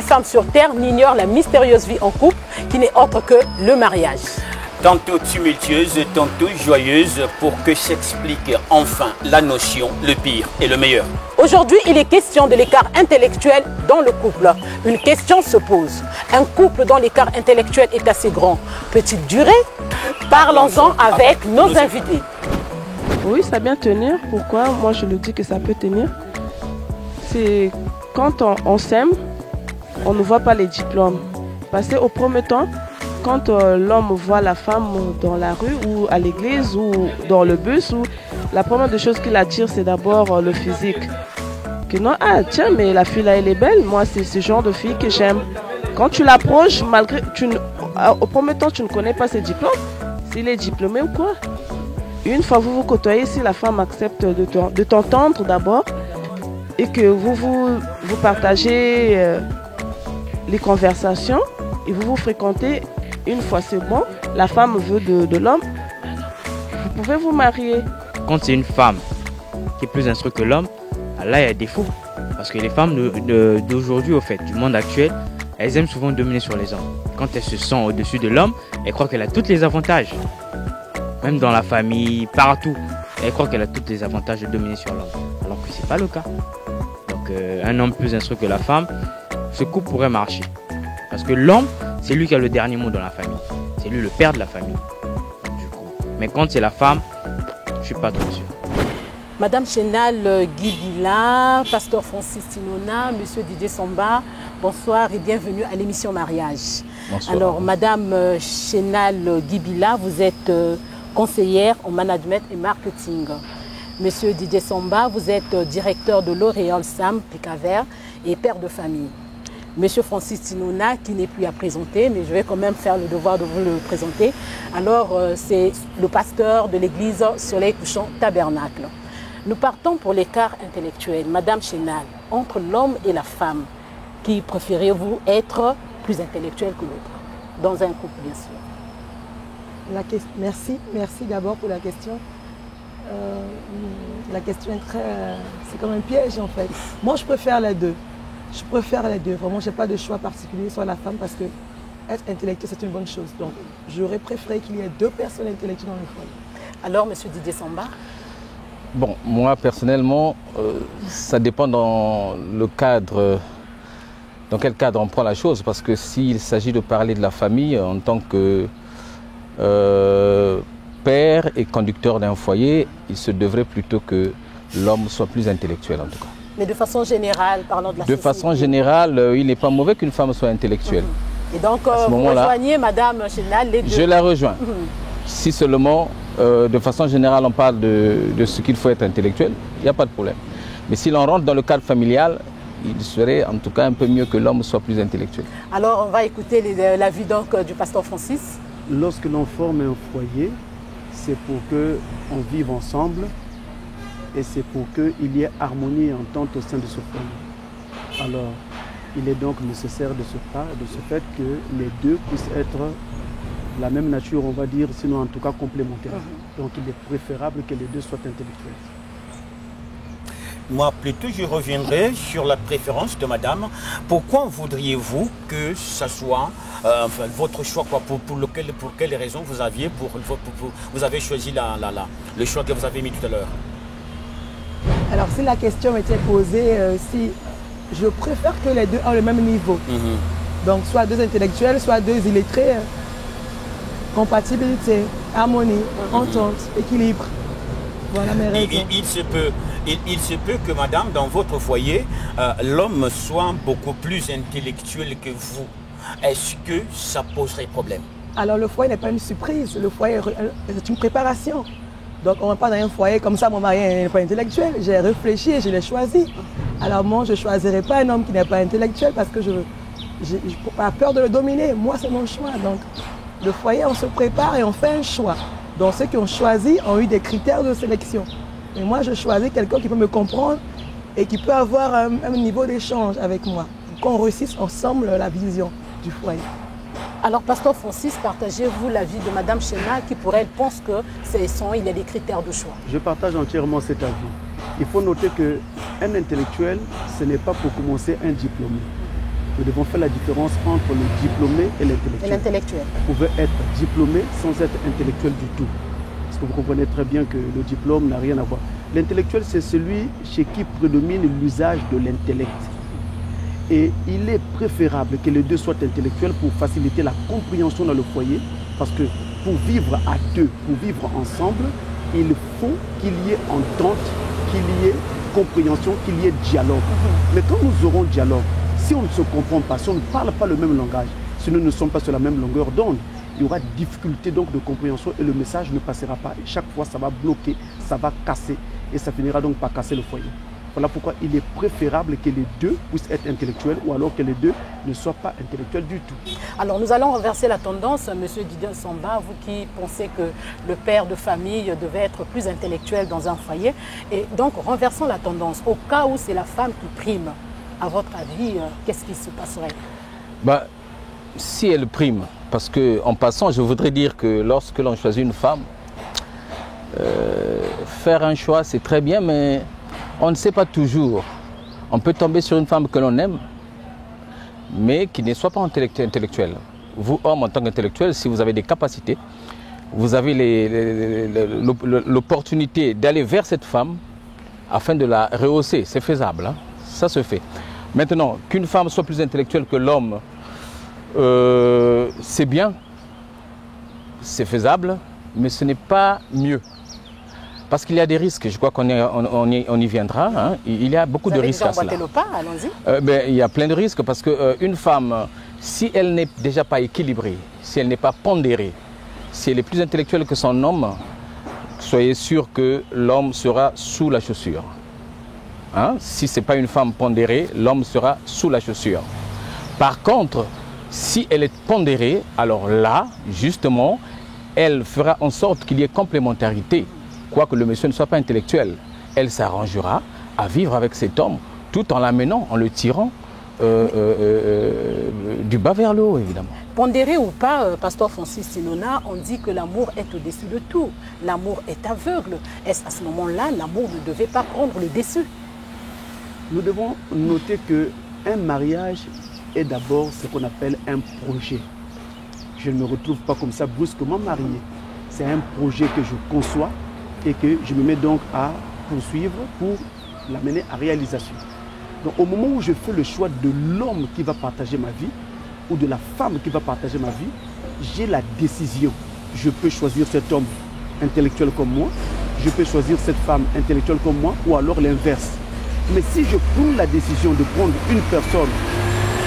femme sur terre n'ignore la mystérieuse vie en couple qui n'est autre que le mariage. Tantôt tumultueuse, tantôt joyeuse, pour que s'explique enfin la notion, le pire et le meilleur. Aujourd'hui, il est question de l'écart intellectuel dans le couple. Une question se pose. Un couple dont l'écart intellectuel est assez grand peut-il durer? Parlons-en avec nos invités. Oui, ça va bien tenir. Pourquoi? Moi, je le dis que ça peut tenir. C'est quand on s'aime, on ne voit pas les diplômes. Parce qu'au premier temps, quand l'homme voit la femme dans la rue ou à l'église ou dans le bus, la première des choses qui l'attire, c'est d'abord le physique. Que non, ah tiens, mais la fille là, elle est belle. Moi, c'est ce genre de fille que j'aime. Quand tu l'approches, malgré, au premier temps, tu ne connais pas ses diplômes, s'il est diplômé ou quoi. Une fois vous vous côtoyez, si la femme accepte de t'entendre d'abord et que vous partagez les conversations et vous fréquentez, une fois c'est bon, la femme veut de l'homme, vous pouvez vous marier. Quand c'est une femme qui est plus instruite que l'homme, là il y a des défauts. Parce que les femmes d'aujourd'hui, au fait, du monde actuel, elles aiment souvent dominer sur les hommes. Quand elles se sentent au-dessus de l'homme, elles croient qu'elle a tous les avantages. Même dans la famille, partout. Elle croit qu'elle a tous les avantages de dominer sur l'homme. Alors que ce n'est pas le cas. Donc un homme plus instruit que la femme, ce couple pourrait marcher. Parce que l'homme, c'est lui qui a le dernier mot dans la famille. C'est lui le père de la famille. Du coup. Mais quand c'est la femme, je ne suis pas trop sûr. Madame Chénal Guibila, Pasteur Francis Tinona, Monsieur Didier Samba, bonsoir et bienvenue à l'émission Mariage. Bonsoir. Alors, Madame Chénal Guibila, vous êtes conseillère en management et marketing. Monsieur Didier Samba, vous êtes directeur de L'Oréal Sam Picaver et père de famille. Monsieur Francis Tinona, qui n'est plus à présenter, mais je vais quand même faire le devoir de vous le présenter. Alors, c'est le pasteur de l'église Soleil Couchant Tabernacle. Nous partons pour l'écart intellectuel. Madame Chénal, entre l'homme et la femme, qui préférez-vous être plus intellectuel que l'autre? Dans un couple, bien sûr. Merci d'abord pour la question. La question est c'est comme un piège en fait. Moi, je préfère les deux. Vraiment, je n'ai pas de choix particulier sur la femme parce que être intellectuel, c'est une bonne chose. Donc, j'aurais préféré qu'il y ait deux personnes intellectuelles dans le foyer. Alors, Monsieur Didier Samba? Bon, moi personnellement, ça dépend dans le cadre, dans quel cadre on prend la chose. Parce que s'il s'agit de parler de la famille en tant que père et conducteur d'un foyer, il se devrait plutôt que l'homme soit plus intellectuel en tout cas. Mais de façon générale, parlant de la société. De façon générale, il n'est pas mauvais qu'une femme soit intellectuelle. Et donc, vous rejoignez Madame Chénal, les deux? Je la rejoins. Si seulement, de façon générale, on parle de ce qu'il faut être intellectuel, il n'y a pas de problème. Mais si l'on rentre dans le cadre familial, il serait en tout cas un peu mieux que l'homme soit plus intellectuel. Alors, on va écouter l'avis donc du pasteur Francis. Lorsque l'on forme un foyer, c'est pour qu'on vive ensemble et c'est pour qu'il y ait harmonie et entente au sein de ce foyer. Alors, il est donc nécessaire de ce fait que les deux puissent être la même nature, on va dire, sinon en tout cas complémentaires. Donc il est préférable que les deux soient intellectuels. Moi, plutôt, je reviendrai sur la préférence de madame. Pourquoi voudriez-vous que ça soit enfin, votre choix, quoi, pour quelles raisons vous aviez vous avez choisi le choix que vous avez mis tout à l'heure? Alors, si la question m'était posée, si je préfère que les deux aient le même niveau. Donc, soit deux intellectuels, soit deux illettrés. Compatibilité, harmonie, entente, équilibre. Voilà mes raisons. Il se peut que, madame, dans votre foyer, l'homme soit beaucoup plus intellectuel que vous. Est-ce que ça poserait problème? Alors, le foyer n'est pas une surprise. Le foyer, c'est une préparation. Donc, on ne va pas dans un foyer comme ça, mon mari n'est pas intellectuel. J'ai réfléchi et je l'ai choisi. Alors, moi, je ne choisirai pas un homme qui n'est pas intellectuel parce que je n'ai pas peur de le dominer. Moi, c'est mon choix. Donc, le foyer, on se prépare et on fait un choix. Donc ceux qui ont choisi ont eu des critères de sélection. Et moi, je choisis quelqu'un qui peut me comprendre et qui peut avoir un niveau d'échange avec moi. Qu'on réussisse ensemble la vision du foyer. Alors, Pasteur Francis, partagez-vous l'avis de Madame Chénal qui, pour elle, pense qu'il y a des critères de choix? Je partage entièrement cet avis. Il faut noter qu'un intellectuel, ce n'est pas pour commencer un diplômé. Nous devons faire la différence entre le diplômé et l'intellectuel. L'intellectuel. Vous pouvez être diplômé sans être intellectuel du tout. Parce que vous comprenez très bien que le diplôme n'a rien à voir. L'intellectuel, c'est celui chez qui prédomine l'usage de l'intellect. Et il est préférable que les deux soient intellectuels pour faciliter la compréhension dans le foyer. Parce que pour vivre à deux, pour vivre ensemble, il faut qu'il y ait entente, qu'il y ait compréhension, qu'il y ait dialogue. Mais quand nous aurons dialogue, si on ne se comprend pas, si on ne parle pas le même langage, si nous ne sommes pas sur la même longueur d'onde, il y aura difficulté donc de compréhension et le message ne passera pas. Et chaque fois, ça va bloquer, ça va casser et ça finira donc par casser le foyer. Voilà pourquoi il est préférable que les deux puissent être intellectuels ou alors que les deux ne soient pas intellectuels du tout. Alors nous allons renverser la tendance, Monsieur Didier Samba, vous qui pensez que le père de famille devait être plus intellectuel dans un foyer. Et donc renversons la tendance. Au cas où c'est la femme qui prime, à votre avis, qu'est-ce qui se passerait? Si elle prime, parce qu'en passant, je voudrais dire que lorsque l'on choisit une femme, faire un choix c'est très bien, mais on ne sait pas toujours. On peut tomber sur une femme que l'on aime, mais qui ne soit pas intellectuelle. Vous, homme, en tant qu'intellectuel, si vous avez des capacités, vous avez l'opportunité d'aller vers cette femme afin de la rehausser. C'est faisable, hein? Ça se fait. Maintenant, qu'une femme soit plus intellectuelle que l'homme, c'est bien, c'est faisable, mais ce n'est pas mieux. Parce qu'il y a des risques, je crois qu'on y viendra, hein. Il y a beaucoup de risques à cela. Vous avez déjà emboîté le pas, allons-y. Il y a plein de risques parce qu'une femme, si elle n'est déjà pas équilibrée, si elle n'est pas pondérée, si elle est plus intellectuelle que son homme, soyez sûr que l'homme sera sous la chaussure. Hein? Si ce n'est pas une femme pondérée, l'homme sera sous la chaussure. Par contre, si elle est pondérée, alors là, justement, elle fera en sorte qu'il y ait complémentarité. Quoique le monsieur ne soit pas intellectuel, elle s'arrangera à vivre avec cet homme tout en l'amenant, en le tirant du bas vers le haut, évidemment. Pondéré ou pas, Pasteur Francis Sinona, on dit que l'amour est au-dessus de tout. L'amour est aveugle. Est-ce à ce moment-là, l'amour ne devait pas prendre le dessus? Nous devons noter qu'un mariage est d'abord ce qu'on appelle un projet. Je ne me retrouve pas comme ça brusquement marié. C'est un projet que je conçois et que je me mets donc à poursuivre pour l'amener à réalisation. Donc au moment où je fais le choix de l'homme qui va partager ma vie ou de la femme qui va partager ma vie, j'ai la décision. Je peux choisir cet homme intellectuel comme moi, je peux choisir cette femme intellectuelle comme moi ou alors l'inverse. Mais si je prends la décision de prendre une personne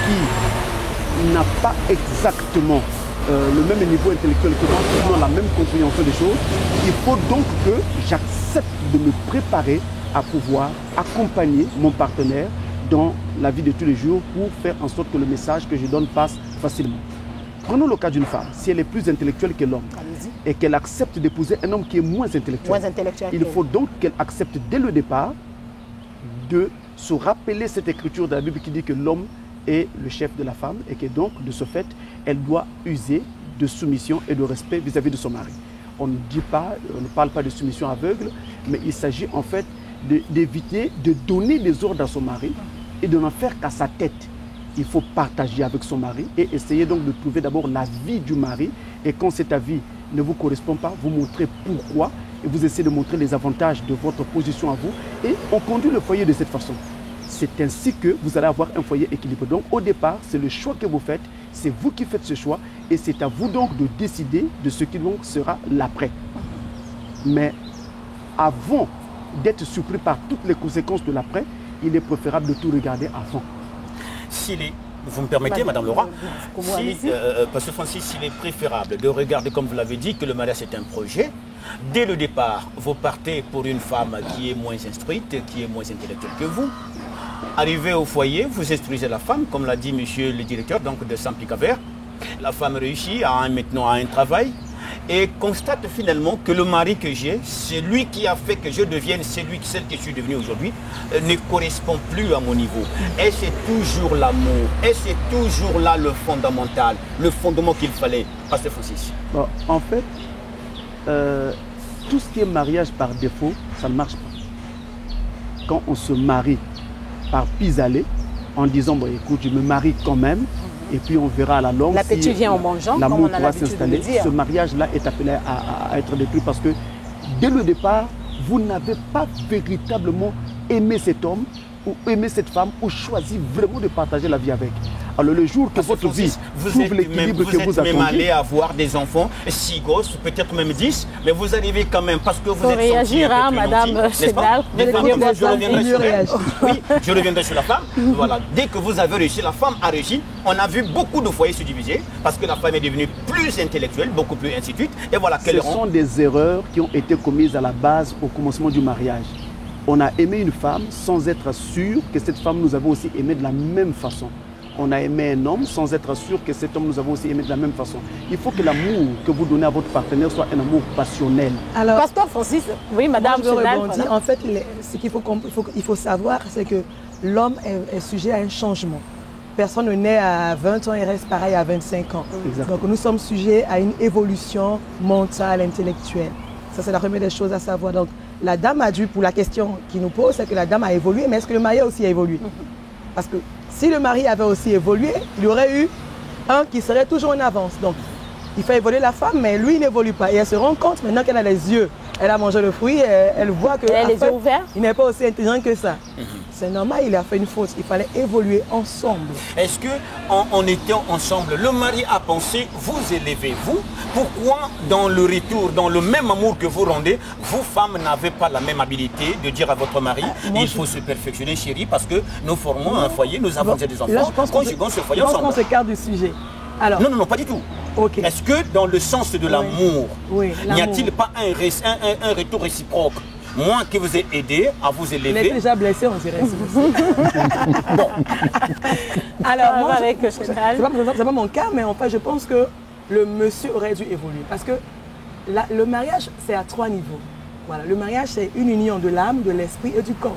qui n'a pas exactement le même niveau intellectuel que moi, qui a la même compréhension des choses, il faut donc que j'accepte de me préparer à pouvoir accompagner mon partenaire dans la vie de tous les jours pour faire en sorte que le message que je donne passe facilement. Prenons le cas d'une femme, si elle est plus intellectuelle que l'homme et qu'elle accepte d'épouser un homme qui est moins intellectuel, il faut donc qu'elle accepte dès le départ de se rappeler cette écriture de la Bible qui dit que l'homme est le chef de la femme et que donc, de ce fait, elle doit user de soumission et de respect vis-à-vis de son mari. On ne dit pas, on ne parle pas de soumission aveugle, mais il s'agit en fait d'éviter de donner des ordres à son mari et de n'en faire qu'à sa tête. Il faut partager avec son mari et essayer donc de trouver d'abord la vie du mari. Et quand cet avis ne vous correspond pas, vous montrez pourquoi et vous essayez de montrer les avantages de votre position à vous. Et on conduit le foyer de cette façon. C'est ainsi que vous allez avoir un foyer équilibré. Donc au départ, c'est le choix que vous faites, c'est vous qui faites ce choix et c'est à vous donc de décider de ce qui donc sera l'après. Mais avant d'être surpris par toutes les conséquences de l'après, il est préférable de tout regarder avant. Vous me permettez, Madame Laura, parce que Francis, il est préférable de regarder, comme vous l'avez dit, que le mariage est un projet. Dès le départ, vous partez pour une femme qui est moins instruite, qui est moins intellectuelle que vous. Arrivé au foyer, vous instruisez la femme, comme l'a dit monsieur le directeur donc de Sam Picavert. La femme réussit maintenant à un travail et constate finalement que le mari que j'ai, c'est lui qui a fait que je devienne celle que je suis devenue aujourd'hui, ne correspond plus à mon niveau. Et c'est toujours l'amour, et c'est toujours là le fondamental, le fondement qu'il fallait. Pasteur Francis. Bon, en fait, tout ce qui est mariage par défaut, ça ne marche pas. Quand on se marie par pis-aller, en disant, bon, écoute, je me marie quand même, et puis on verra à la longue. L'appétit vient en mangeant, comme on a l'habitude de le dire. Ce mariage-là est appelé à être détruit parce que dès le départ, vous n'avez pas véritablement aimé cet homme ou aimé cette femme ou choisi vraiment de partager la vie avec. Alors le jour que votre vie trouve l'équilibre que vous attendiez... Vous êtes même allé avoir des enfants, 6 gosses, peut-être même 10, mais vous arrivez quand même parce que vous êtes réagir, hein, Madame Chénal. Oui, je reviendrai sur la femme. Voilà. Dès que vous avez réussi, la femme a réussi. On a vu beaucoup de foyers se diviser parce que la femme est devenue plus intellectuelle, beaucoup plus ainsi de suite. Et voilà, ce sont des erreurs qui ont été commises à la base au commencement du mariage. On a aimé une femme sans être sûr que cette femme nous avait aussi aimé de la même façon. On a aimé un homme sans être sûr que cet homme nous avait aussi aimé de la même façon. Il faut que l'amour que vous donnez à votre partenaire soit un amour passionnel. Alors, Pasteur Francis, oui, Madame Chénal. En fait, ce qu'il faut savoir, c'est que l'homme est sujet à un changement. Personne ne naît à 20 ans et reste pareil à 25 ans. Exactement. Donc nous sommes sujets à une évolution mentale, intellectuelle. Ça, c'est la première des choses à savoir. Donc la dame a dû, pour la question qu'il nous pose, c'est que la dame a évolué, mais est-ce que le mari aussi a évolué? Parce que si le mari avait aussi évolué, il y aurait eu un qui serait toujours en avance. Donc, il fait évoluer la femme, mais lui, il n'évolue pas. Et elle se rend compte maintenant qu'elle a les yeux, elle a mangé le fruit, elle voit que les yeux ouverts. Il n'est pas aussi intelligent que ça. C'est normal, il a fait une faute. Il fallait évoluer ensemble. Est-ce que, en étant ensemble, le mari a pensé vous élever, vous? Pourquoi, dans le retour, dans le même amour que vous rendez, vous, femmes, n'avez pas la même habilité de dire à votre mari, il faut se perfectionner, chérie, parce que nous formons un foyer, nous avons des enfants, conjuguons ce foyer ensemble. Je pense qu'on s'écarte du sujet. Alors, non, pas du tout. Okay. Est-ce que dans le sens de l'amour, n'y a-t-il pas un retour réciproque? Moi qui vous ai aidé à vous élever. Il est déjà blessé, on dirait. Bon. Alors, moi, c'est pas mon cas, mais en fait, je pense que le monsieur aurait dû évoluer. Parce que le mariage, c'est à 3 niveaux. Voilà. Le mariage, c'est une union de l'âme, de l'esprit et du corps.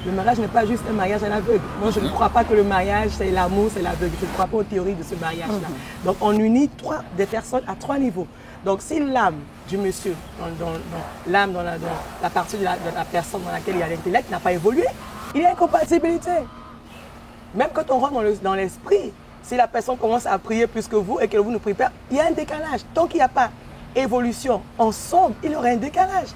Le mariage n'est pas juste un mariage à l'aveugle. Moi, je ne crois pas que le mariage, c'est l'amour, c'est l'aveugle. Je ne crois pas aux théories de ce mariage-là. Donc, on unit des personnes à 3 niveaux. Donc, si l'âme du monsieur, l'âme dans la partie de la personne dans laquelle il y a l'intellect n'a pas évolué, il y a incompatibilité. Même quand on rentre dans l'esprit, si la personne commence à prier plus que vous et que vous ne priez pas, il y a un décalage. Tant qu'il n'y a pas évolution ensemble, il y aura un décalage.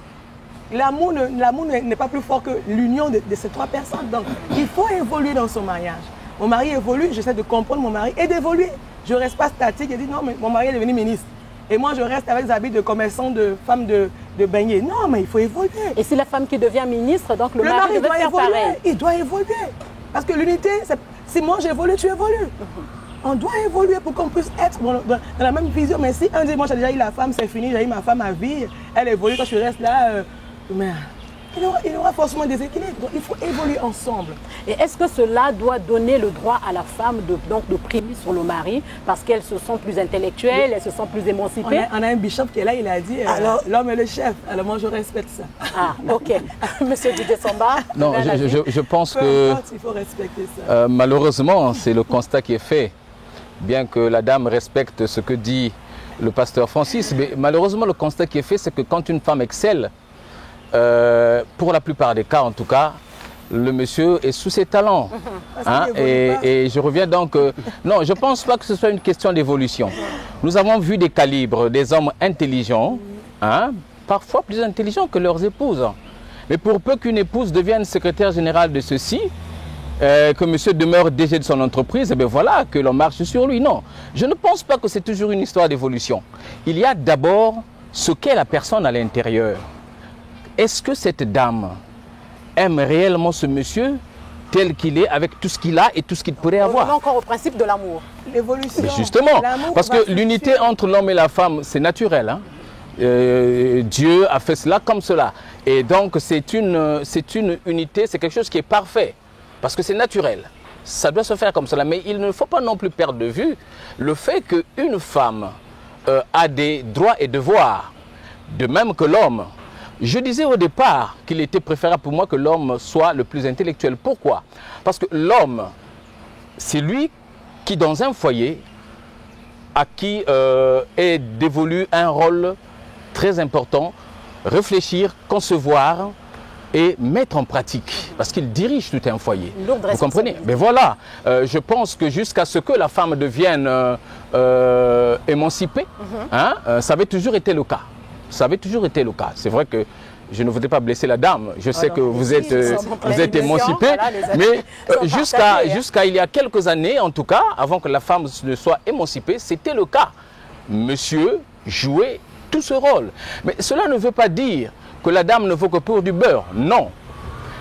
L'amour n'est pas plus fort que l'union de ces 3 personnes. Donc, il faut évoluer dans son mariage. Mon mari évolue, j'essaie de comprendre mon mari et d'évoluer. Je ne reste pas statique et dis non, mais mon mari est devenu ministre. Et moi, je reste avec des habits de commerçant, de femme de beignet. Non, mais il faut évoluer. Et si la femme qui devient ministre, donc le mari doit faire évoluer, pareil. Il doit évoluer. Parce que l'unité, si moi j'évolue, tu évolues. On doit évoluer pour qu'on puisse être dans la même vision. Mais si un dit, moi j'ai déjà eu la femme, c'est fini, j'ai eu ma femme à vie, elle évolue, quand je reste là, mais il y aura forcément des équilibres. Donc il faut évoluer ensemble. Et est-ce que cela doit donner le droit à la femme de primer sur le mari parce qu'elles se sent plus intellectuelles, elles se sentent plus émancipées? On a un bishop qui est là, il a dit l'homme est le chef. Alors moi je respecte ça. Ah, ok. Monsieur Didier Samba. Non, je pense que il faut respecter ça. Malheureusement, c'est le constat qui est fait. Bien que la dame respecte ce que dit le pasteur Francis, mais malheureusement le constat qui est fait, c'est que quand une femme excelle, pour la plupart des cas en tout cas, le monsieur est sous ses talents. Hein? Et je reviens donc... non, je ne pense pas que ce soit une question d'évolution. Nous avons vu des calibres, des hommes intelligents, hein, parfois plus intelligents que leurs épouses. Mais pour peu qu'une épouse devienne secrétaire générale de ceci, que monsieur demeure DG de son entreprise, et bien voilà, que l'on marche sur lui. Non, je ne pense pas que c'est toujours une histoire d'évolution. Il y a d'abord ce qu'est la personne à l'intérieur. Est-ce que cette dame aime réellement ce monsieur tel qu'il est, avec tout ce qu'il a et tout ce qu'il pourrait avoir? On est encore au principe de l'amour. L'évolution. Justement, parce que l'unité entre l'homme et la femme, c'est naturel. Hein? Dieu a fait cela comme cela. Et donc, c'est une unité, c'est quelque chose qui est parfait. Parce que c'est naturel. Ça doit se faire comme cela. Mais il ne faut pas non plus perdre de vue le fait qu'une femme a des droits et devoirs, de même que l'homme. Je disais au départ qu'il était préférable pour moi que l'homme soit le plus intellectuel. Pourquoi? Parce que l'homme, c'est lui qui, dans un foyer, à qui est dévolu un rôle très important, réfléchir, concevoir et mettre en pratique, parce qu'il dirige tout un foyer. Vous comprenez? Mais voilà, je pense que jusqu'à ce que la femme devienne émancipée, ça avait toujours été le cas. Ça avait toujours été le cas. C'est vrai que je ne voudrais pas blesser la dame. Je sais que vous êtes émancipée, mais jusqu'à il y a quelques années, en tout cas, avant que la femme ne soit émancipée, c'était le cas. Monsieur jouait tout ce rôle. Mais cela ne veut pas dire que la dame ne vaut que pour du beurre. Non.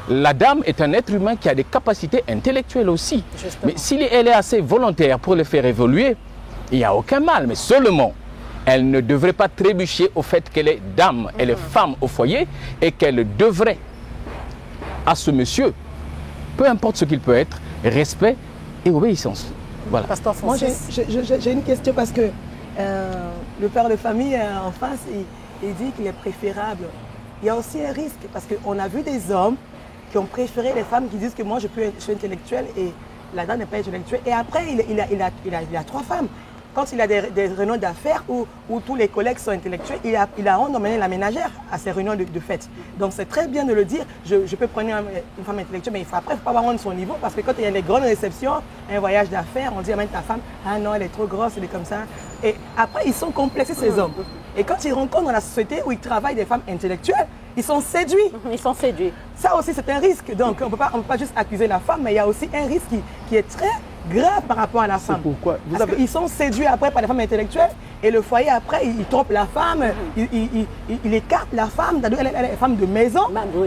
La dame est un être humain qui a des capacités intellectuelles aussi. Justement. Mais si elle est assez volontaire pour les faire évoluer, il n'y a aucun mal. Mais seulement, elle ne devrait pas trébucher au fait qu'elle est dame, elle est femme au foyer et qu'elle devrait à ce monsieur, peu importe ce qu'il peut être, respect et obéissance. Voilà. Pasteur Francis. Moi, j'ai une question parce que le père de famille en face, il dit qu'il est préférable. Il y a aussi un risque parce qu'on a vu des hommes qui ont préféré les femmes qui disent que moi je suis intellectuel et la dame n'est pas intellectuelle. Et après, il a 3 femmes. Quand il a des réunions d'affaires où tous les collègues sont intellectuels, il a emmené la ménagère à ces réunions de fête. Donc c'est très bien de le dire, je peux prendre une femme intellectuelle, mais après il ne faut pas rendre son niveau, parce que quand il y a des grandes réceptions, un voyage d'affaires, on dit amène ta femme, ah non, elle est trop grosse, elle est comme ça. Et après, ils sont complexés, ces hommes. Et quand ils rencontrent dans la société où ils travaillent des femmes intellectuelles, ils sont séduits. Ils sont séduits. Ça aussi, c'est un risque. Donc, on ne peut pas juste accuser la femme, mais il y a aussi un risque qui est très grave par rapport à la femme. Pourquoi Parce qu'ils sont séduits après par les femmes intellectuelles et le foyer après, il trompe la femme, il écarte la femme, elle est femme de maison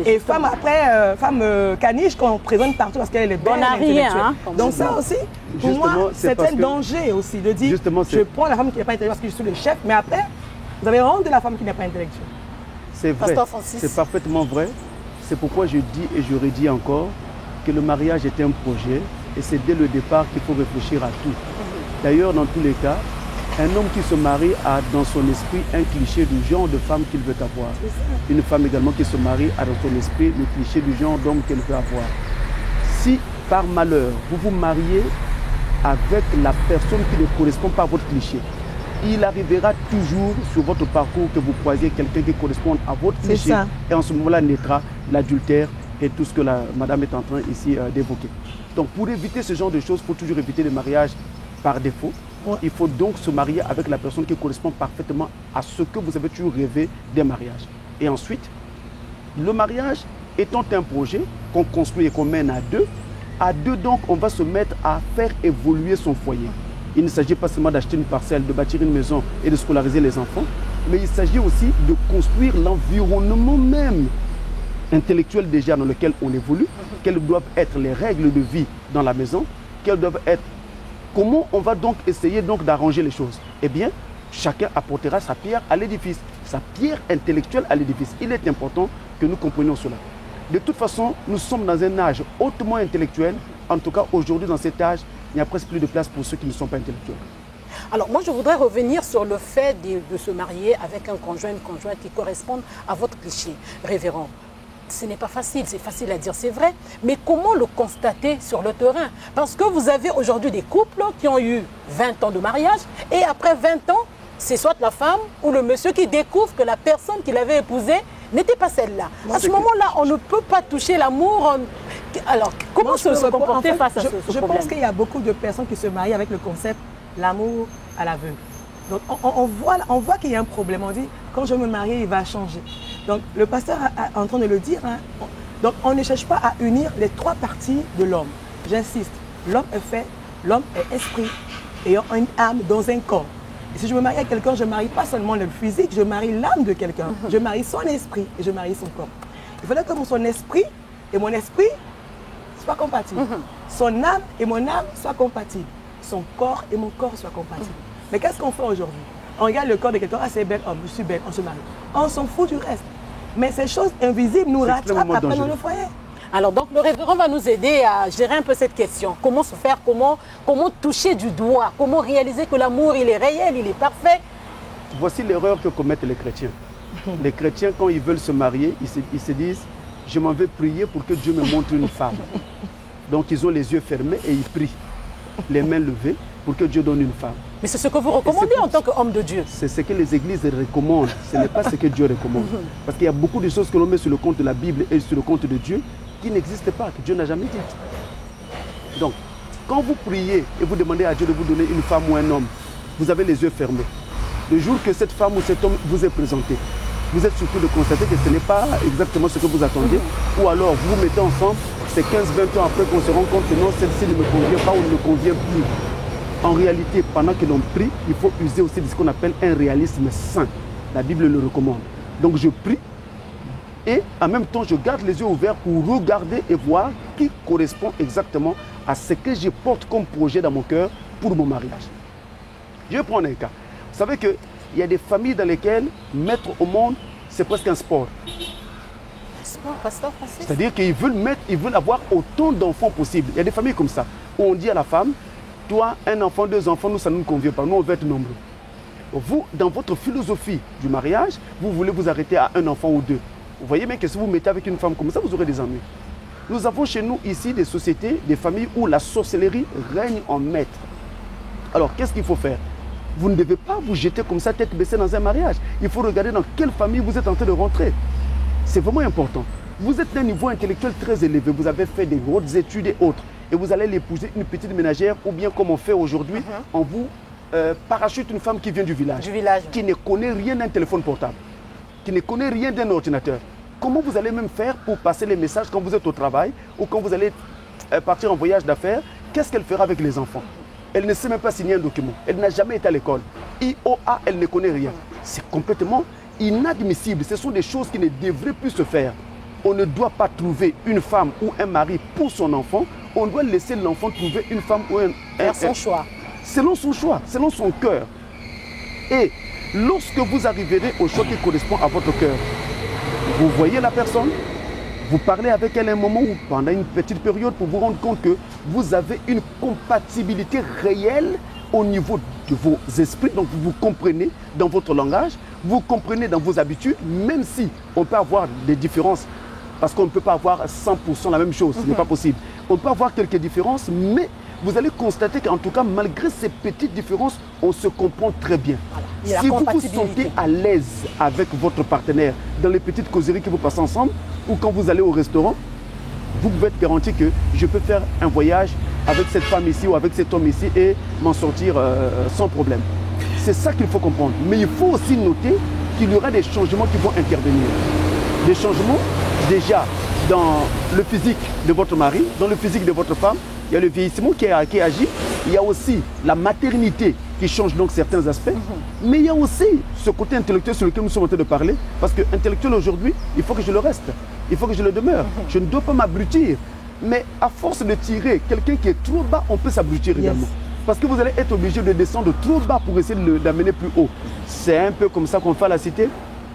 et femme après, femme caniche qu'on présente partout parce qu'elle est belle, rien, donc ça aussi, pour moi, c'est un danger aussi de dire, je prends la femme qui n'est pas intellectuelle parce que je suis le chef, mais après, vous avez honte de la femme qui n'est pas intellectuelle. C'est vrai, c'est parfaitement vrai. C'est pourquoi je dis et je redis encore que le mariage est un projet et c'est dès le départ qu'il faut réfléchir à tout. D'ailleurs, dans tous les cas, un homme qui se marie a dans son esprit un cliché du genre de femme qu'il veut avoir. Une femme également qui se marie a dans son esprit le cliché du genre d'homme qu'elle veut avoir. Si par malheur, vous vous mariez avec la personne qui ne correspond pas à votre cliché, il arrivera toujours sur votre parcours que vous croisiez quelqu'un qui correspond à votre cliché. Et en ce moment-là naîtra l'adultère et tout ce que la madame est en train ici d'évoquer. Donc pour éviter ce genre de choses, il faut toujours éviter le mariage par défaut. Il faut donc se marier avec la personne qui correspond parfaitement à ce que vous avez toujours rêvé des mariages. Et ensuite, le mariage étant un projet qu'on construit et qu'on mène à deux donc on va se mettre à faire évoluer son foyer. Il ne s'agit pas seulement d'acheter une parcelle, de bâtir une maison et de scolariser les enfants, mais il s'agit aussi de construire l'environnement même intellectuel déjà dans lequel on évolue, quelles doivent être les règles de vie dans la maison, quelles doivent être, comment on va donc essayer donc d'arranger les choses. Eh bien, chacun apportera sa pierre à l'édifice, sa pierre intellectuelle à l'édifice. Il est important que nous comprenions cela. De toute façon, nous sommes dans un âge hautement intellectuel. En tout cas, aujourd'hui, dans cet âge, il n'y a presque plus de place pour ceux qui ne sont pas intellectuels. Alors moi, je voudrais revenir sur le fait de se marier avec un conjoint, une conjointe qui correspondent à votre cliché, révérend. Ce n'est pas facile, c'est facile à dire, c'est vrai. Mais comment le constater sur le terrain? Parce que vous avez aujourd'hui des couples qui ont eu 20 ans de mariage et après 20 ans, c'est soit la femme ou le monsieur qui découvre que la personne qu'il avait épousée n'était pas celle-là. À ce moment-là, on ne peut pas toucher l'amour. Alors, comment se comporter face à ce problème? Je pense qu'il y a beaucoup de personnes qui se marient avec le concept l'amour à l'aveugle. Donc, on voit qu'il y a un problème. On dit, quand je me marie, il va changer. Donc, le pasteur est en train de le dire. Donc, on ne cherche pas à unir les 3 parties de l'homme. J'insiste, l'homme est fait, l'homme est esprit, ayant une âme dans un corps. Et si je me marie avec quelqu'un, je ne marie pas seulement le physique, je marie l'âme de quelqu'un. Je marie son esprit et je marie son corps. Il faudrait que son esprit et mon esprit soient compatibles. Son âme et mon âme soient compatibles. Son corps et mon corps soient compatibles. Mais qu'est-ce qu'on fait aujourd'hui? On regarde le corps de quelqu'un, ah c'est belle, je suis belle, on se marie. On s'en fout du reste. Mais ces choses invisibles nous rattrapent après dans le foyer. Alors donc le révérend va nous aider à gérer un peu cette question. Comment se faire, comment toucher du doigt, comment réaliser que l'amour il est réel, il est parfait. Voici l'erreur que commettent les chrétiens. Les chrétiens quand ils veulent se marier, ils se disent, je m'en vais prier pour que Dieu me montre une femme. Donc ils ont les yeux fermés et ils prient, les mains levées. pour que Dieu donne une femme. Mais c'est ce que vous recommandez en tant qu'homme de Dieu. C'est ce que les églises recommandent, ce n'est pas ce que Dieu recommande. Parce qu'il y a beaucoup de choses que l'on met sur le compte de la Bible et sur le compte de Dieu qui n'existent pas, que Dieu n'a jamais dit. Donc, quand vous priez et vous demandez à Dieu de vous donner une femme ou un homme, vous avez les yeux fermés. Le jour que cette femme ou cet homme vous est présenté, vous êtes surpris de constater que ce n'est pas exactement ce que vous attendiez, ou alors vous vous mettez ensemble, c'est 15-20 ans après qu'on se rend compte que non, celle-ci ne me convient pas ou ne me convient plus. En réalité, pendant que l'on prie, il faut user aussi de ce qu'on appelle un réalisme sain. La Bible le recommande. Donc je prie et en même temps je garde les yeux ouverts pour regarder et voir qui correspond exactement à ce que je porte comme projet dans mon cœur pour mon mariage. Je vais prendre un cas. Vous savez qu'il y a des familles dans lesquelles mettre au monde, c'est presque un sport. Sport, pasteur Francis. C'est-à-dire qu'ils veulent avoir autant d'enfants possible. Il y a des familles comme ça, où on dit à la femme, toi, un enfant, 2 enfants, nous, ça ne nous convient pas. Nous, on veut être nombreux. Vous, dans votre philosophie du mariage, vous voulez vous arrêter à 1 enfant ou 2. Vous voyez bien que si vous mettez avec une femme comme ça, vous aurez des ennuis. Nous avons chez nous ici des sociétés, des familles où la sorcellerie règne en maître. Alors, qu'est-ce qu'il faut faire? Vous ne devez pas vous jeter comme ça, tête baissée dans un mariage. Il faut regarder dans quelle famille vous êtes en train de rentrer. C'est vraiment important. Vous êtes d'un niveau intellectuel très élevé, vous avez fait des hautes études et autres, et vous allez l'épouser une petite ménagère, ou bien comme on fait aujourd'hui, on vous parachute une femme qui vient du village, qui ne connaît rien d'un téléphone portable, qui ne connaît rien d'un ordinateur. Comment vous allez même faire pour passer les messages quand vous êtes au travail ou quand vous allez partir en voyage d'affaires? Qu'est-ce qu'elle fera avec les enfants? Elle ne sait même pas signer un document. Elle n'a jamais été à l'école. IOA, elle ne connaît rien. C'est complètement inadmissible. Ce sont des choses qui ne devraient plus se faire. On ne doit pas trouver une femme ou un mari pour son enfant. On doit laisser l'enfant trouver une femme ou faire son choix. Selon son choix, selon son cœur. Et lorsque vous arriverez au choix qui correspond à votre cœur, vous voyez la personne, vous parlez avec elle un moment ou pendant une petite période pour vous rendre compte que vous avez une compatibilité réelle au niveau de vos esprits. Donc vous vous comprenez dans votre langage, vous comprenez dans vos habitudes, même si on peut avoir des différences, parce qu'on ne peut pas avoir 100% la même chose, ce n'est pas possible. On peut avoir quelques différences, mais vous allez constater qu'en tout cas, malgré ces petites différences, on se comprend très bien. Voilà. Si vous vous sentez à l'aise avec votre partenaire dans les petites causeries que vous passez ensemble, ou quand vous allez au restaurant, vous pouvez être garanti que je peux faire un voyage avec cette femme ici ou avec cet homme ici et m'en sortir sans problème. C'est ça qu'il faut comprendre. Mais il faut aussi noter qu'il y aura des changements qui vont intervenir. Des changements déjà dans le physique de votre mari, dans le physique de votre femme. Il y a le vieillissement qui agit. Il y a aussi la maternité qui change donc certains aspects. Mais il y a aussi ce côté intellectuel sur lequel nous sommes en train de parler. Parce que intellectuel aujourd'hui, il faut que je le reste. Il faut que je le demeure. Je ne dois pas m'abrutir. Mais à force de tirer quelqu'un qui est trop bas, on peut s'abrutir également. Parce que vous allez être obligé de descendre trop bas pour essayer d'amener plus haut. C'est un peu comme ça qu'on fait à la cité.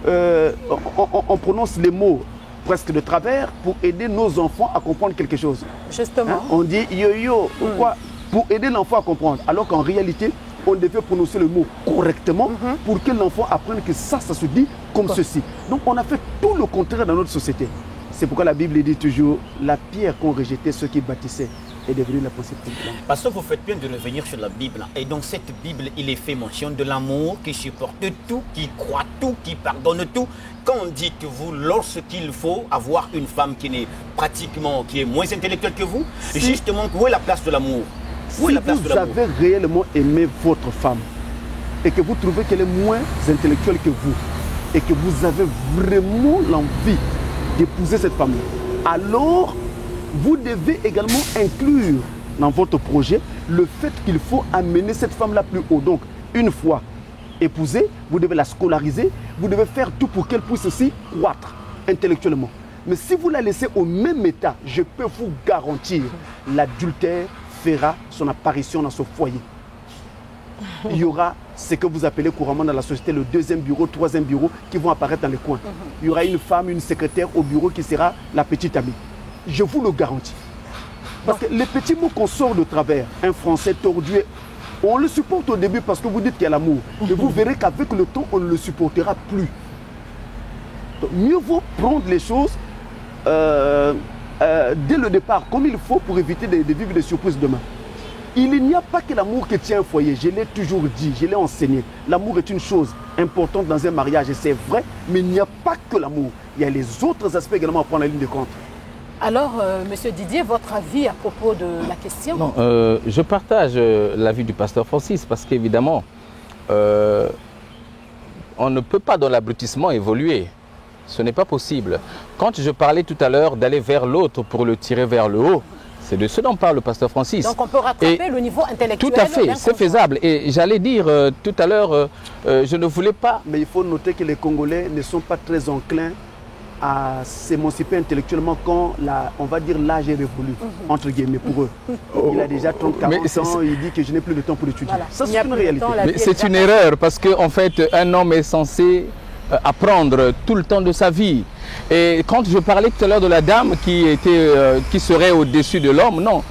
On prononce les mots presque de travers pour aider nos enfants à comprendre quelque chose. Justement. Hein? On dit yo-yo ou quoi pour aider l'enfant à comprendre. Alors qu'en réalité, on devait prononcer le mot correctement pour que l'enfant apprenne que ça se dit comme ceci. Donc on a fait tout le contraire dans notre société. C'est pourquoi la Bible dit toujours la pierre qu'ont rejeté ceux qui bâtissaient est devenue la principale. Parce que vous faites bien de revenir sur la Bible. Et donc cette Bible, il est fait mention de l'amour qui supporte tout, qui croit tout, qui pardonne tout. Quand dites-vous, lorsqu'il faut avoir une femme qui est moins intellectuelle que vous, justement, où est la place de l'amour? Si vous avez réellement aimé votre femme et que vous trouvez qu'elle est moins intellectuelle que vous et que vous avez vraiment l'envie d'épouser cette femme-là, alors vous devez également inclure dans votre projet le fait qu'il faut amener cette femme-là plus haut. Donc, une fois épousée, vous devez la scolariser, vous devez faire tout pour qu'elle puisse aussi croître intellectuellement. Mais si vous la laissez au même état, je peux vous garantir, l'adultère fera son apparition dans ce foyer. Il y aura ce que vous appelez couramment dans la société le 2e bureau, 3e bureau qui vont apparaître dans les coins. Il y aura une femme, une secrétaire au bureau qui sera la petite amie. Je vous le garantis. Parce que les petits mots qu'on sort de travers, un français tordu, on le supporte au début parce que vous dites qu'il y a l'amour. Et vous verrez qu'avec le temps, on ne le supportera plus. Donc, mieux vaut prendre les choses dès le départ, comme il faut, pour éviter de vivre des surprises demain. Il n'y a pas que l'amour qui tient un foyer. Je l'ai toujours dit, je l'ai enseigné. L'amour est une chose importante dans un mariage et c'est vrai, mais il n'y a pas que l'amour. Il y a les autres aspects également à prendre en ligne de compte. Alors, Monsieur Didier, votre avis à propos de la question? Non, je partage l'avis du pasteur Francis parce qu'évidemment, on ne peut pas dans l'abrutissement évoluer. Ce n'est pas possible. Quand je parlais tout à l'heure d'aller vers l'autre pour le tirer vers le haut, c'est de ce dont parle le pasteur Francis. Donc on peut rattraper le niveau intellectuel. Tout à fait, c'est faisable. Et j'allais dire tout à l'heure, je ne voulais pas... Mais il faut noter que les Congolais ne sont pas très enclins à s'émanciper intellectuellement quand, on va dire, l'âge est révolu, entre guillemets, pour eux. Il a déjà 30, 40 ans, il dit que je n'ai plus de temps pour étudier. Voilà. Ça, c'est une réalité. Mais c'est une erreur parce qu'en fait, un homme est censé apprendre tout le temps de sa vie. Et quand je parlais tout à l'heure de la dame qui serait au-dessus de l'homme, non.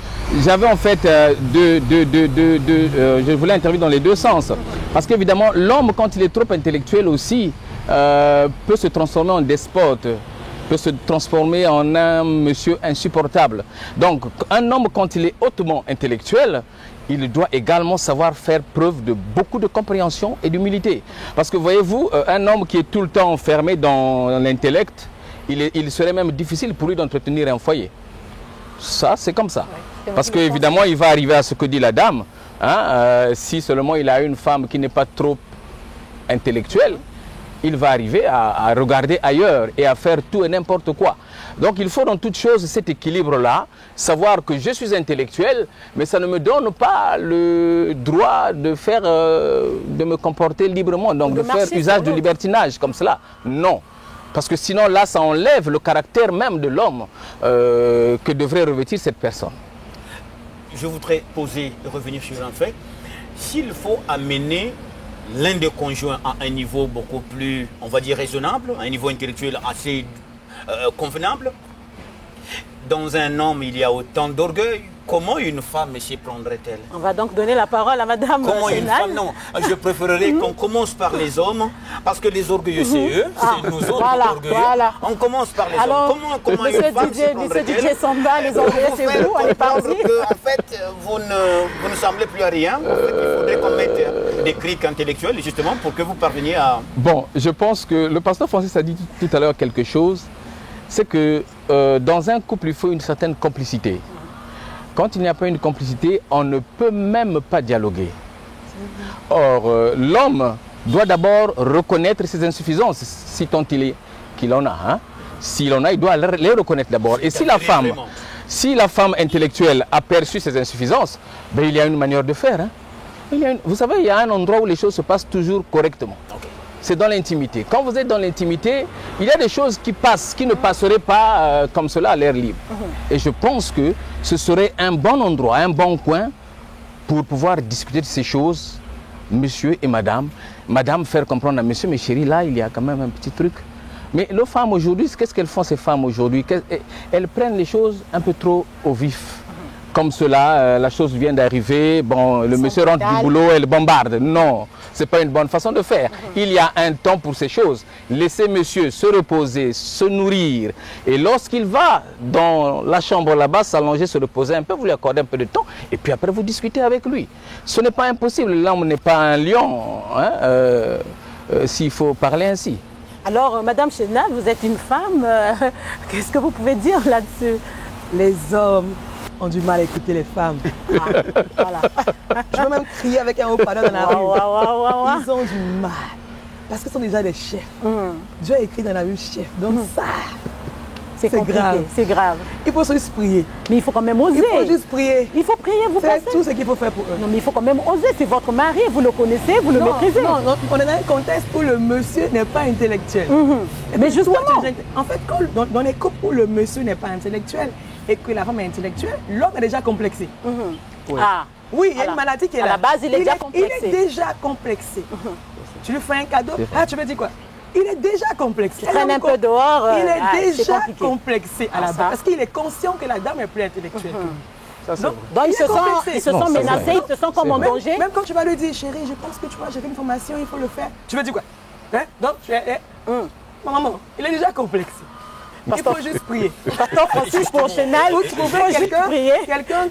J'avais en fait je voulais intervenir dans les deux sens. Parce qu'évidemment, l'homme, quand il est trop intellectuel aussi, peut se transformer en despote, peut se transformer en un monsieur insupportable. Donc, un homme, quand il est hautement intellectuel, il doit également savoir faire preuve de beaucoup de compréhension et d'humilité. Parce que voyez-vous, un homme qui est tout le temps enfermé dans l'intellect, il serait même difficile pour lui d'entretenir un foyer. Ça, c'est comme ça. Oui, parce qu'évidemment, il va arriver à ce que dit la dame. Hein, si seulement il a une femme qui n'est pas trop intellectuelle, il va arriver à regarder ailleurs et à faire tout et n'importe quoi. Donc il faut dans toute chose cet équilibre-là, savoir que je suis intellectuel, mais ça ne me donne pas le droit de de me comporter librement, donc de faire usage de libertinage comme cela. Non. Parce que sinon là, ça enlève le caractère même de l'homme que devrait revêtir cette personne. Je voudrais revenir sur un fait. S'il faut amener l'un des conjoints à un niveau beaucoup plus, on va dire, raisonnable, à un niveau intellectuel assez convenable, dans un homme, il y a autant d'orgueil. Comment une femme s'y prendrait-elle? On va donc donner la parole à Madame une femme? Non, je préférerais qu'on commence par les hommes, parce que les orgueilleux, c'est eux, c'est nous autres orgueilleux. Voilà. On commence par les hommes. Comment une femme s'y prendrait-elle? Monsieur Didier Somba, les orgueilleux, c'est vous, on est parti. En fait, vous ne semblez plus à rien. En fait, il faudrait qu'on mette des criques intellectuels, justement, pour que vous parveniez à... Bon, je pense que le pasteur Francis a dit tout à l'heure quelque chose, c'est que dans un couple, il faut une certaine complicité. Quand il n'y a pas une complicité, on ne peut même pas dialoguer. Or, l'homme doit d'abord reconnaître ses insuffisances, si tant qu'il en a. Hein. S'il en a, il doit les reconnaître d'abord. Et si la femme intellectuelle a perçu ses insuffisances, ben, il y a une manière de faire. Hein. Vous savez, il y a un endroit où les choses se passent toujours correctement. C'est dans l'intimité. Quand vous êtes dans l'intimité, il y a des choses qui passent, qui ne passeraient pas comme cela à l'air libre. Et je pense que ce serait un bon endroit, un bon coin pour pouvoir discuter de ces choses, monsieur et madame. Madame, faire comprendre à monsieur, mais chérie, là, il y a quand même un petit truc. Mais les femmes aujourd'hui, qu'est-ce qu'elles font ces femmes aujourd'hui? Elles prennent les choses un peu trop au vif. Comme cela, la chose vient d'arriver, bon, le monsieur rentre du boulot, elle bombarde. Non, ce n'est pas une bonne façon de faire. Il y a un temps pour ces choses. Laissez monsieur se reposer, se nourrir. Et lorsqu'il va dans la chambre là-bas, s'allonger, se reposer un peu, vous lui accordez un peu de temps. Et puis après, vous discutez avec lui. Ce n'est pas impossible. L'homme n'est pas un lion, hein, s'il faut parler ainsi. Alors, Madame Chenal, vous êtes une femme. Qu'est-ce que vous pouvez dire là-dessus? Les hommes ont du mal à écouter les femmes. Voilà. Je veux même crier avec un haut-parleur dans la rue. Ils ont du mal. Parce qu'ils sont déjà des chefs. Dieu a écrit dans la rue chef. Donc ça, c'est grave. C'est grave. Il faut juste prier. Mais il faut quand même oser. Il faut juste prier. Il faut prier, vous pensez? C'est tout ce qu'il faut faire pour eux. Non, mais il faut quand même oser. C'est votre mari, vous le connaissez, vous le maîtrisez. Non, on est dans un contexte où le monsieur n'est pas intellectuel. Mais justement. En fait, dans les couples où le monsieur n'est pas intellectuel, et que la femme est intellectuelle, l'homme est déjà complexé. Oui. Ah. Oui, il y a une maladie qui est là. À la base, il est déjà complexé. Il est déjà complexé. Tu lui fais un cadeau, tu me dis quoi? Il est déjà complexé. Il traîne un peu dehors. Il est déjà complexé à la base. Parce qu'il est conscient que la dame est plus intellectuelle que lui. Donc il se sent menacé, il se sent comme en danger. Même quand tu vas lui dire, chérie, je pense que tu vois, j'ai fait une formation, il faut le faire. Tu me dis quoi? Donc, maman, il est déjà complexé. Il faut juste prier. Pasteur Francis pour Chenal, vous trouvez quelqu'un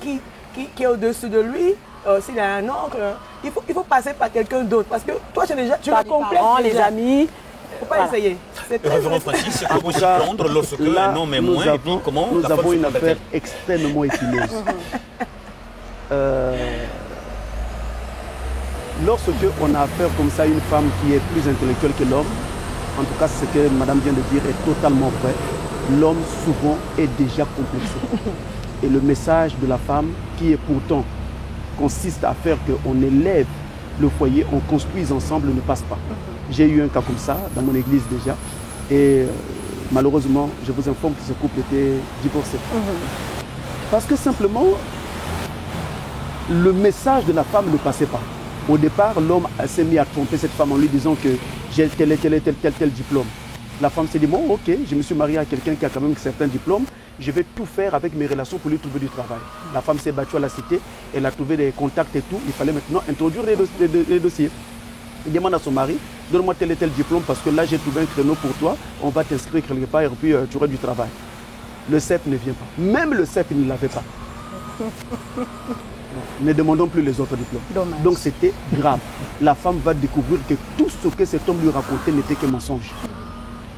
qui est au-dessus de lui, s'il a un oncle, il faut passer par quelqu'un d'autre. Parce que toi, tu as complexe. Les amis. Il ne faut pas essayer. Révérend Francis, c'est comment s'y prendre lorsque un homme est moins, et puis comment nous la femme avons se une comporte. affaire extrêmement épineuse. Lorsque on a affaire comme ça à une femme qui est plus intellectuelle que l'homme, en tout cas ce que madame vient de dire est totalement vrai, l'homme souvent est déjà complexé. Et le message de la femme qui est pourtant consiste à faire qu'on élève le foyer, on construise ensemble, ne passe pas. J'ai eu un cas comme ça dans mon église déjà et malheureusement je vous informe que ce couple était divorcé. Parce que simplement le message de la femme ne passait pas. Au départ, l'homme s'est mis à tromper cette femme en lui disant que j'ai tel diplôme. La femme s'est dit, bon, ok, je me suis mariée à quelqu'un qui a quand même certains diplômes, je vais tout faire avec mes relations pour lui trouver du travail. La femme s'est battue à la cité, elle a trouvé des contacts et tout, il fallait maintenant introduire les dossiers. Il demande à son mari, donne-moi tel et tel diplôme parce que là j'ai trouvé un créneau pour toi, on va t'inscrire quelque part et puis tu auras du travail. Le CEP ne vient pas. Même le CEP, il ne l'avait pas. Ne demandons plus les autres diplômes. Dommage. Donc c'était grave. La femme va découvrir que tout ce que cet homme lui racontait n'était que mensonge.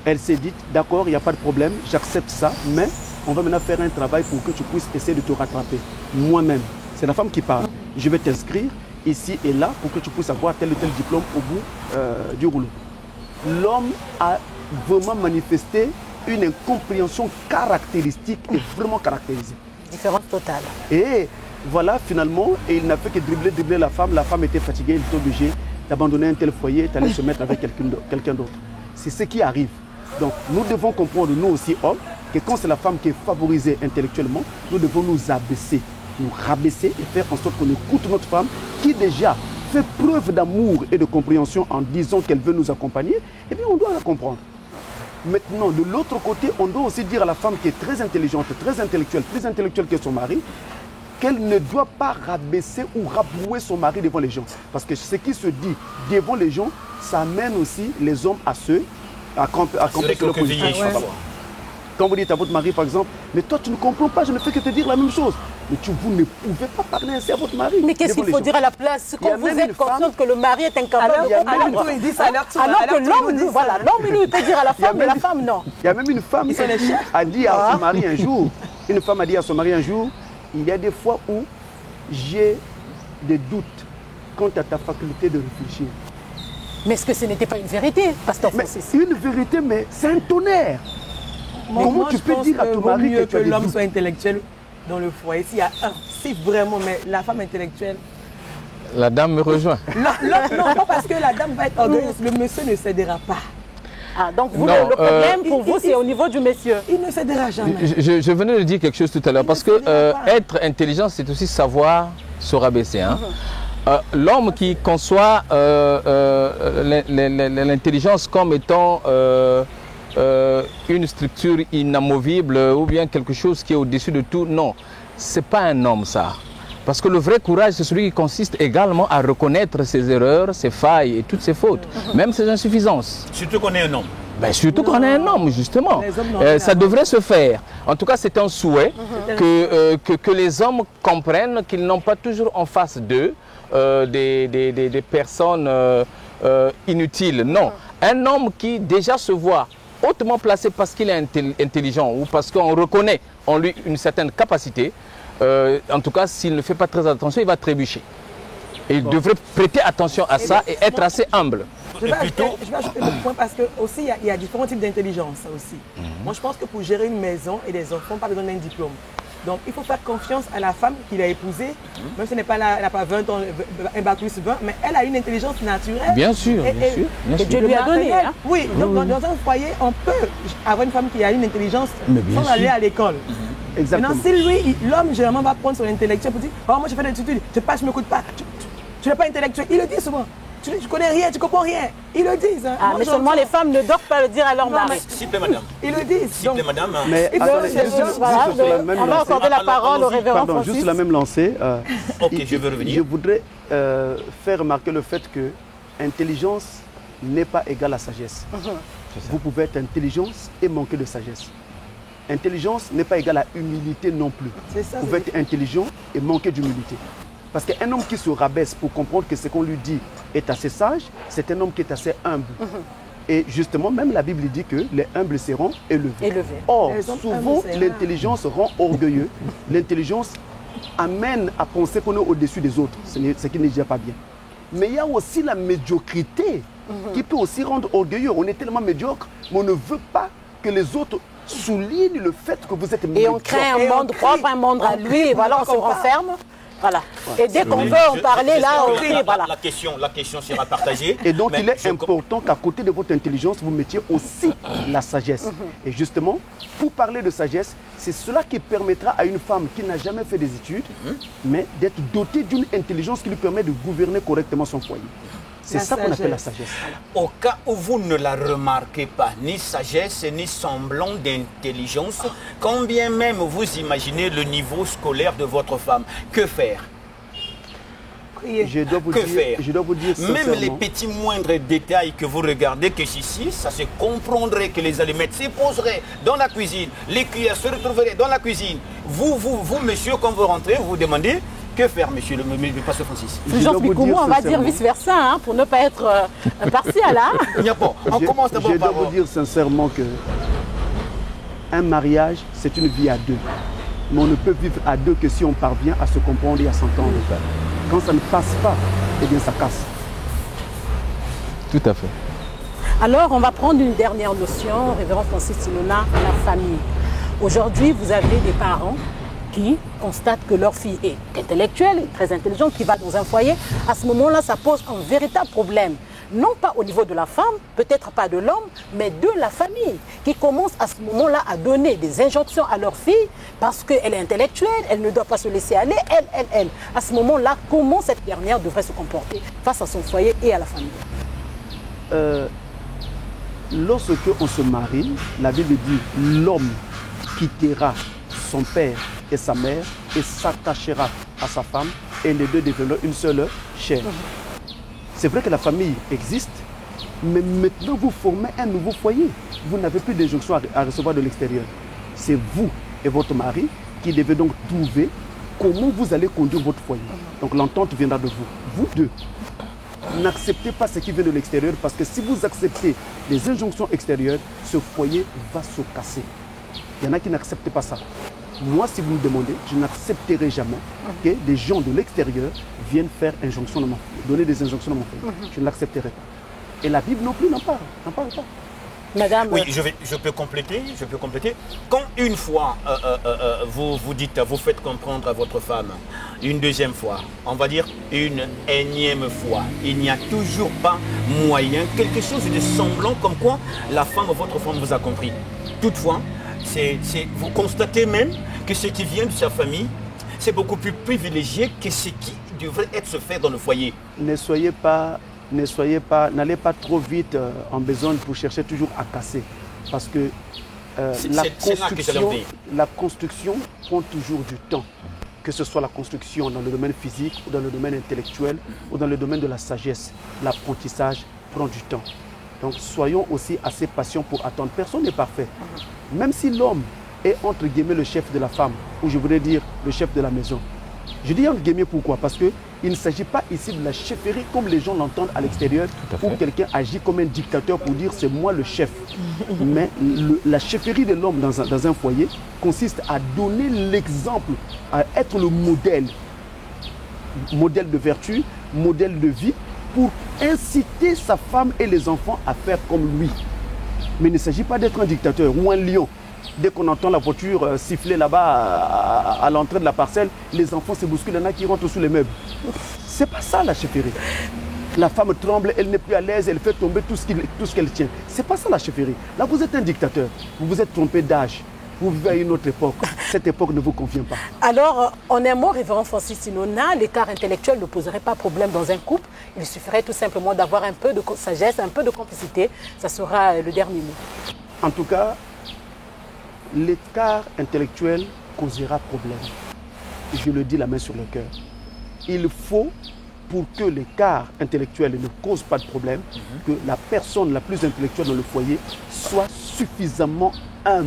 Elle s'est dit, d'accord, il n'y a pas de problème, j'accepte ça, mais on va maintenant faire un travail pour que tu puisses essayer de te rattraper. Moi-même, c'est la femme qui parle. Je vais t'inscrire ici et là pour que tu puisses avoir tel ou tel diplôme au bout du rouleau. L'homme a vraiment manifesté une incompréhension caractéristique et vraiment caractérisée. Différence totale. Et voilà, finalement, et il n'a fait que dribbler la femme était fatiguée, il était obligé d'abandonner un tel foyer, d'aller se mettre avec quelqu'un d'autre. C'est ce qui arrive. Donc nous devons comprendre, nous aussi hommes, que quand c'est la femme qui est favorisée intellectuellement, nous devons nous abaisser, nous rabaisser et faire en sorte qu'on écoute notre femme qui déjà fait preuve d'amour et de compréhension en disant qu'elle veut nous accompagner, et bien on doit la comprendre. Maintenant, de l'autre côté, on doit aussi dire à la femme qui est très intelligente, très intellectuelle, plus intellectuelle que son mari, qu'elle ne doit pas rabaisser ou rabrouer son mari devant les gens. Parce que ce qui se dit devant les gens, ça amène aussi les hommes à camper sur leur position. Quand vous dites à votre mari, par exemple, mais toi tu ne comprends pas, je ne fais que te dire la même chose. Mais vous ne pouvez pas parler ainsi à votre mari. Mais qu'est-ce qu'il faut dire à la place quand vous êtes consciente que le mari est incapable de comprendre? Alors que l'homme, voilà, l'homme lui peut dire à la femme, mais la femme non. Il y a même une femme qui a dit à son mari un jour, il y a des fois où j'ai des doutes quant à ta faculté de réfléchir. Mais est-ce que ce n'était pas une vérité, pasteur Francis? Une vérité, mais c'est un tonnerre. Comment tu peux dire à ton mari que l'homme soit intellectuel dans le foyer? S'il y a un, si vraiment, mais la femme intellectuelle... La dame me rejoint. Non, pas parce que la dame va être orgueilleuse, le monsieur ne cédera pas. Ah, donc vous, le problème pour vous, c'est au niveau du monsieur. Il ne cédera jamais. Je venais de dire quelque chose tout à l'heure, parce que être intelligent, c'est aussi savoir se rabaisser. Hein. L'homme qui conçoit l'intelligence comme étant une structure inamovible ou bien quelque chose qui est au-dessus de tout, non, ce n'est pas un homme ça. Parce que le vrai courage, c'est celui qui consiste également à reconnaître ses erreurs, ses failles et toutes ses fautes, même ses insuffisances. Surtout qu'on est un homme. Ben, surtout qu'on est un homme, justement. Ça devrait se faire. En tout cas, c'est un souhait que les hommes comprennent qu'ils n'ont pas toujours en face d'eux des personnes inutiles. Non. Un homme qui déjà se voit hautement placé parce qu'il est intelligent ou parce qu'on reconnaît en lui une certaine capacité, en tout cas, s'il ne fait pas très attention, il va trébucher. Et il devrait prêter attention à ça et être assez humble. Je vais ajouter le point parce que aussi il y a différents types d'intelligence aussi. Moi je pense que pour gérer une maison et des enfants, pas besoin d'un diplôme. Donc il faut faire confiance à la femme qu'il a épousée, même si elle n'a pas 20 ans, un bac plus 20, mais elle a une intelligence naturelle. Bien sûr, bien sûr. Que Dieu lui a donné. Hein? Oui, donc dans un foyer, on peut avoir une femme qui a une intelligence sans aller à l'école. Exactement. Maintenant, si lui, l'homme, généralement, va prendre son intellectuel pour dire, oh, moi, je fais des études, je ne m'écoute pas, tu n'es pas intellectuel. Il le dit souvent. Tu ne connais rien, tu ne comprends rien. Ils le disent. Hein. Ah, mais seulement les femmes ne doivent pas le dire à leur mari. S'il vous plaît, madame. Ils le disent. S'il vous plaît, madame. Mais on va accorder la parole au révérend Francis. Juste la même lancée. Ok, je veux revenir. Je voudrais faire remarquer le fait que intelligence n'est pas égale à sagesse. Vous pouvez être intelligence et manquer de sagesse. Intelligence n'est pas égale à humilité non plus. C'est ça. Vous pouvez être intelligent et manquer d'humilité. Parce qu'un homme qui se rabaisse pour comprendre que ce qu'on lui dit est assez sage, c'est un homme qui est assez humble. Et justement, même la Bible dit que les humbles seront élevés. Or, souvent, l'intelligence rend orgueilleux. L'intelligence amène à penser qu'on est au-dessus des autres, ce qui n'est déjà pas bien. Mais il y a aussi la médiocrité qui peut aussi rendre orgueilleux. On est tellement médiocre, mais on ne veut pas que les autres soulignent le fait que vous êtes médiocre. Et on crée un monde propre, un monde à lui, et voilà, on se renferme. Voilà. Et dès qu'on veut en parler, là, on dit, voilà. La question sera partagée. Et donc, il est important qu'à côté de votre intelligence, vous mettiez aussi la sagesse. Et justement, pour parler de sagesse, c'est cela qui permettra à une femme qui n'a jamais fait des études, mais d'être dotée d'une intelligence qui lui permet de gouverner correctement son foyer. C'est ça qu'on appelle la sagesse. Au cas où vous ne la remarquez pas, ni sagesse, ni semblant d'intelligence, quand bien même vous imaginez le niveau scolaire de votre femme, que faire? Je dois vous dire sincèrement, même les petits moindres détails que vous regardez, que ici, ça se comprendrait que les allumettes se poseraient dans la cuisine, les cuillères se retrouveraient dans la cuisine. Vous, monsieur, quand vous rentrez, vous vous demandez que faire, monsieur le pasteur Francis? On va dire vice-versa, hein, pour ne pas être impartial. Hein. On commence d'abord par... Je dois vous dire sincèrement que un mariage, c'est une vie à deux. Mais on ne peut vivre à deux que si on parvient à se comprendre et à s'entendre. Quand ça ne passe pas, eh bien ça casse. Tout à fait. Alors, on va prendre une dernière notion, révérend Francis Sinona, la famille. Aujourd'hui, vous avez des parents qui constatent que leur fille est intellectuelle, très intelligente, qui va dans un foyer. À ce moment-là, ça pose un véritable problème. Non pas au niveau de la femme, peut-être pas de l'homme, mais de la famille, qui commence à ce moment-là à donner des injonctions à leur fille parce qu'elle est intellectuelle, elle ne doit pas se laisser aller, elle. À ce moment-là, comment cette dernière devrait se comporter face à son foyer et à la famille? Lorsque on se marie, la Bible dit l'homme quittera son père et sa mère et s'attachera à sa femme et les deux deviendront une seule chair. C'est vrai que la famille existe, mais maintenant vous formez un nouveau foyer. Vous n'avez plus d'injonction à recevoir de l'extérieur. C'est vous et votre mari qui devez donc trouver comment vous allez conduire votre foyer. Donc l'entente viendra de vous. Vous deux, n'acceptez pas ce qui vient de l'extérieur parce que si vous acceptez les injonctions extérieures, ce foyer va se casser. Il y en a qui n'acceptent pas ça. Moi, si vous me demandez, je n'accepterai jamais que des gens de l'extérieur viennent faire injonction dans mon foyer, donner des injonctions dans mon foyer. Je ne l'accepterai pas. Et la Bible non plus n'en parle pas. Madame... Oui, je peux compléter. Quand une fois, vous faites comprendre à votre femme, une deuxième fois, on va dire une énième fois, il n'y a toujours pas moyen, quelque chose de semblant comme quoi la femme, votre femme vous a compris. Toutefois, vous constatez même que ce qui vient de sa famille, c'est beaucoup plus privilégié que ce qui devrait être se faire dans le foyer. N'allez pas trop vite en besogne pour chercher toujours à casser. Parce que la construction prend toujours du temps. Que ce soit la construction dans le domaine physique, ou dans le domaine intellectuel, ou dans le domaine de la sagesse. L'apprentissage prend du temps. Donc soyons aussi assez patients pour attendre. Personne n'est parfait. Même si l'homme est entre guillemets le chef de la femme, ou je voudrais dire le chef de la maison. Je dis entre guillemets pourquoi? Parce qu'il ne s'agit pas ici de la chefferie comme les gens l'entendent à l'extérieur, où quelqu'un agit comme un dictateur pour dire c'est moi le chef. Mais la chefferie de l'homme dans un foyer consiste à donner l'exemple, à être le modèle de vertu, modèle de vie, pour inciter sa femme et les enfants à faire comme lui. Mais il ne s'agit pas d'être un dictateur ou un lion. Dès qu'on entend la voiture siffler là-bas à l'entrée de la parcelle, les enfants se bousculent, il y en a qui rentrent sous les meubles. C'est pas ça la chefferie. La femme tremble, elle n'est plus à l'aise, elle fait tomber tout ce qu'elle tient. C'est pas ça la chefferie. Là, vous êtes un dictateur. Vous vous êtes trompé d'âge. Vous vivez à une autre époque. Cette époque ne vous convient pas. Alors, en un mot, révérend Francis Sinona, l'écart intellectuel ne poserait pas problème dans un couple. Il suffirait tout simplement d'avoir un peu de sagesse, un peu de complicité. Ça sera le dernier mot. En tout cas, l'écart intellectuel causera problème. Je le dis la main sur le cœur. Il faut, pour que l'écart intellectuel ne cause pas de problème, que la personne la plus intellectuelle dans le foyer soit suffisamment humble.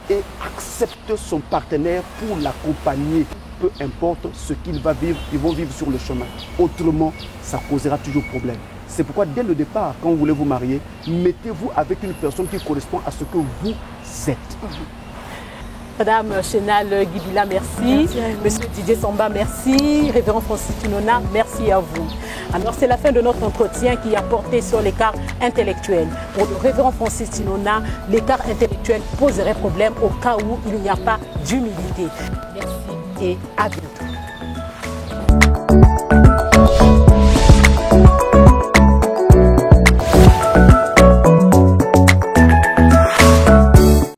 et accepte son partenaire pour l'accompagner. Peu importe ce qu'il va vivre, ils vont vivre sur le chemin. Autrement, ça causera toujours problème. C'est pourquoi dès le départ, quand vous voulez vous marier, mettez-vous avec une personne qui correspond à ce que vous êtes. Madame Chenal Guibila, merci. Monsieur Didier Samba, merci. Révérend Francis Tinona, merci à vous. Alors, c'est la fin de notre entretien qui a porté sur l'écart intellectuel. Pour le révérend Francis Tinona, l'écart intellectuel poserait problème au cas où il n'y a pas d'humilité. Merci et à bientôt.